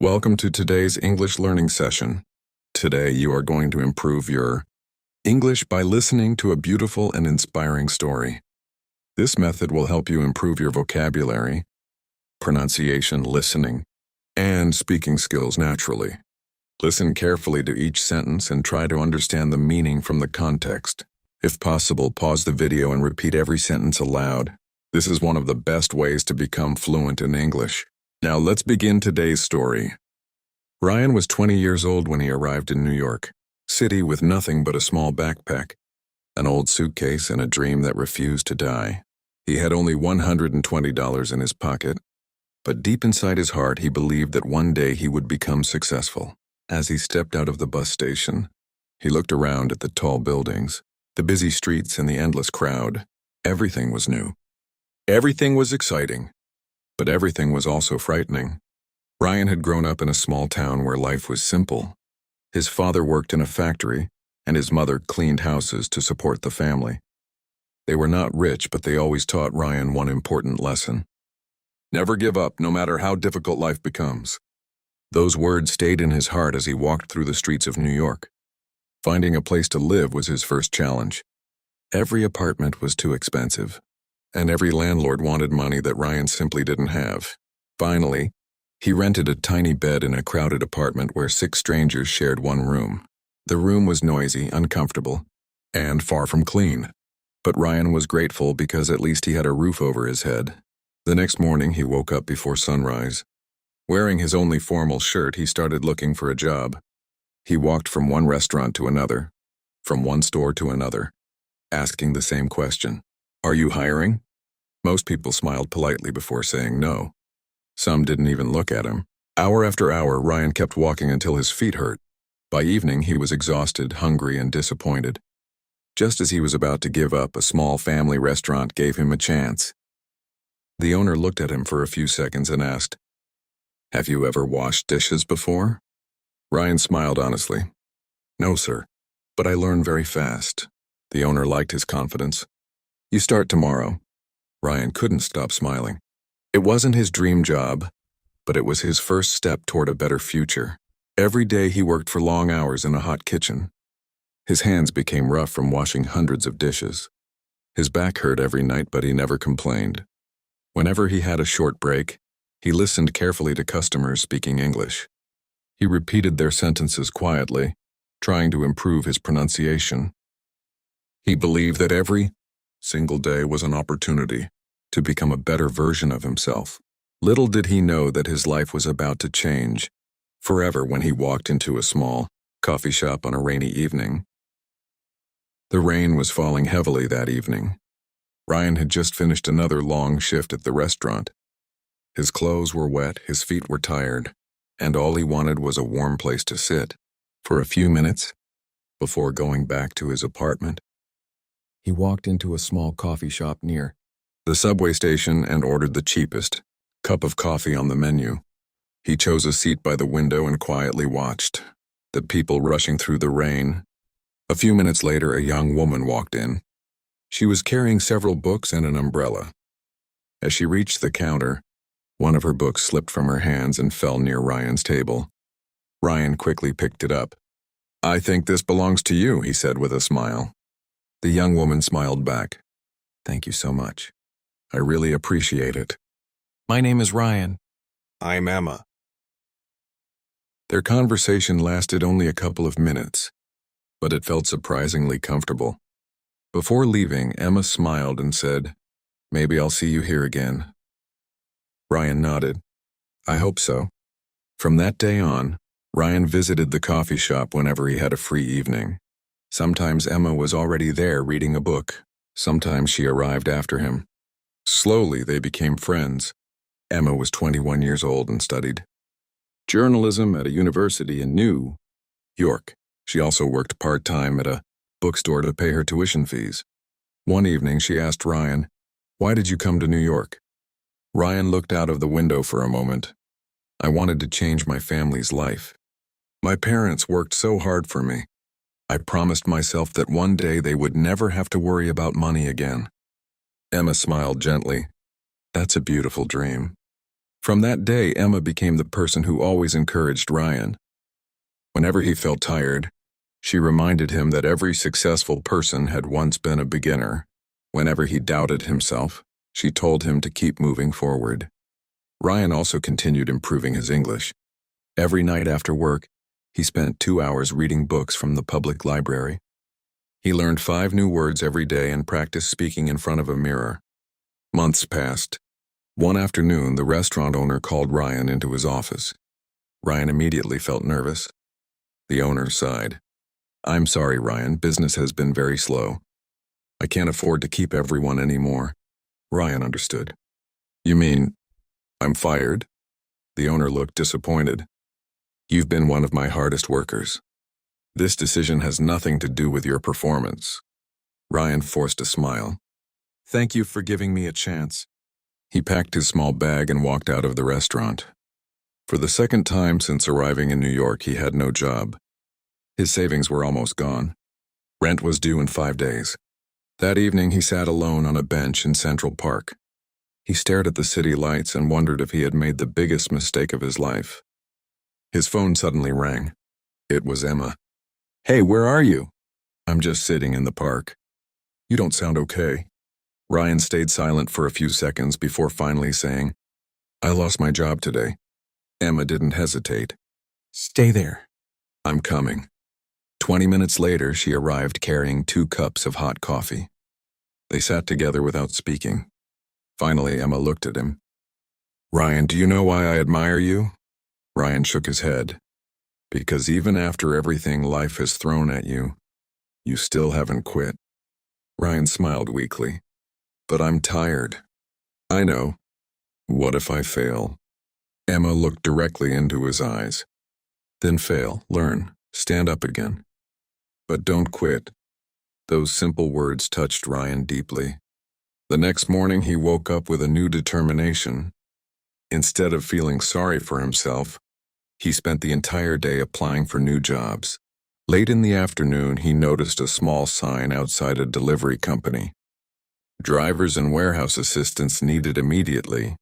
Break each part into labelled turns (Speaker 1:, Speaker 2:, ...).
Speaker 1: Welcome to today's English learning session. Today you are going to improve your English by listening to a beautiful and inspiring story. This method will help you improve your vocabulary, pronunciation, listening, and speaking skills naturally. Listen carefully to each sentence and try to understand the meaning from the context. If possible, pause the video and repeat every sentence aloud. This is one of the best ways to become fluent in English. Now let's begin today's story. Ryan was 20 years old when he arrived in New York City with nothing but a small backpack, an old suitcase, and a dream that refused to die. He had only $120 in his pocket, but deep inside his heart he believed that one day he would become successful. As he stepped out of the bus station, he looked around at the tall buildings, the busy streets, and the endless crowd. Everything was new. Everything was exciting. But everything was also frightening. Ryan had grown up in a small town where life was simple. His father worked in a factory, and his mother cleaned houses to support the family. They were not rich, but they always taught Ryan one important lesson. Never give up, no matter how difficult life becomes. Those words stayed in his heart as he walked through the streets of New York. Finding a place to live was his first challenge. Every apartment was too expensive, and every landlord wanted money that Ryan simply didn't have. Finally, he rented a tiny bed in a crowded apartment where 6 strangers shared one room. The room was noisy, uncomfortable, and far from clean. But Ryan was grateful because at least he had a roof over his head. The next morning, he woke up before sunrise. Wearing his only formal shirt, he started looking for a job. He walked from one restaurant to another, from one store to another, asking the same question. Are you hiring? Most people smiled politely before saying no. Some didn't even look at him. Hour after hour, Ryan kept walking until his feet hurt. By evening, he was exhausted, hungry, and disappointed. Just as he was about to give up, a small family restaurant gave him a chance. The owner looked at him for a few seconds and asked, "Have you ever washed dishes before?" Ryan smiled honestly. "No, sir, but I learn very fast." The owner liked his confidence. "You start tomorrow." Ryan couldn't stop smiling. It wasn't his dream job, but it was his first step toward a better future. Every day he worked for long hours in a hot kitchen. His hands became rough from washing hundreds of dishes. His back hurt every night, but he never complained. Whenever he had a short break, he listened carefully to customers speaking English. He repeated their sentences quietly, trying to improve his pronunciation. He believed that every single day was an opportunity to become a better version of himself. Little did he know that his life was about to change forever when he walked into a small coffee shop on a rainy evening. The rain was falling heavily that evening. Ryan had just finished another long shift at the restaurant. His clothes were wet, his feet were tired, and all he wanted was a warm place to sit for a few minutes before going back to his apartment. He walked into a small coffee shop near the subway station and ordered the cheapest cup of coffee on the menu. He chose a seat by the window and quietly watched the people rushing through the rain. A few minutes later, a young woman walked in. She was carrying several books and an umbrella. As she reached the counter, one of her books slipped from her hands and fell near Ryan's table. Ryan quickly picked it up. "I think this belongs to you," he said with a smile. The young woman smiled back. "Thank you so much. I really appreciate it. My name is Ryan." "I'm Emma." Their conversation lasted only a couple of minutes, but it felt surprisingly comfortable. Before leaving, Emma smiled and said, "Maybe I'll see you here again." Ryan nodded. "I hope so." From that day on, Ryan visited the coffee shop whenever he had a free evening. Sometimes Emma was already there reading a book. Sometimes she arrived after him. Slowly, they became friends. Emma was 21 years old and studied journalism at a university in New York. She also worked part-time at a bookstore to pay her tuition fees. One evening, she asked Ryan, "Why did you come to New York?" Ryan looked out of the window for a moment. "I wanted to change my family's life. My parents worked so hard for me. I promised myself that one day they would never have to worry about money again." Emma smiled gently. "That's a beautiful dream. From that day, Emma became the person who always encouraged Ryan. Whenever he felt tired, she reminded him that every successful person had once been a beginner. Whenever he doubted himself, she told him to keep moving forward. Ryan also continued improving his English. Every night after work, he spent 2 hours reading books from the public library. He learned 5 new words every day and practiced speaking in front of a mirror. Months passed. One afternoon, the restaurant owner called Ryan into his office. Ryan immediately felt nervous. The owner sighed. "I'm sorry, Ryan, business has been very slow. I can't afford to keep everyone anymore." Ryan understood. "You mean, I'm fired?" The owner looked disappointed. "You've been one of my hardest workers. This decision has nothing to do with your performance." Ryan forced a smile. "Thank you for giving me a chance." He packed his small bag and walked out of the restaurant. For the second time since arriving in New York, he had no job. His savings were almost gone. Rent was due in 5 days. That evening, he sat alone on a bench in Central Park. He stared at the city lights and wondered if he had made the biggest mistake of his life. His phone suddenly rang. It was Emma. "Hey, where are you?" "I'm just sitting in the park." "You don't sound okay." Ryan stayed silent for a few seconds before finally saying, "I lost my job today." Emma didn't hesitate. "Stay there. I'm coming." 20 minutes later, she arrived carrying 2 cups of hot coffee. They sat together without speaking. Finally, Emma looked at him. "Ryan, do you know why I admire you?" Ryan shook his head. "Because even after everything life has thrown at you, you still haven't quit." Ryan smiled weakly. "But I'm tired." "I know. What if I fail?" Emma looked directly into his eyes. "Then fail, learn, stand up again. But don't quit." Those simple words touched Ryan deeply. The next morning, he woke up with a new determination. Instead of feeling sorry for himself, he spent the entire day applying for new jobs. Late in the afternoon, he noticed a small sign outside a delivery company. Drivers and warehouse assistants needed immediately.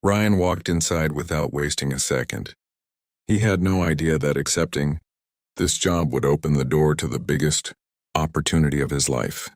Speaker 1: Ryan walked inside without wasting a second. He had no idea that accepting this job would open the door to the biggest opportunity of his life.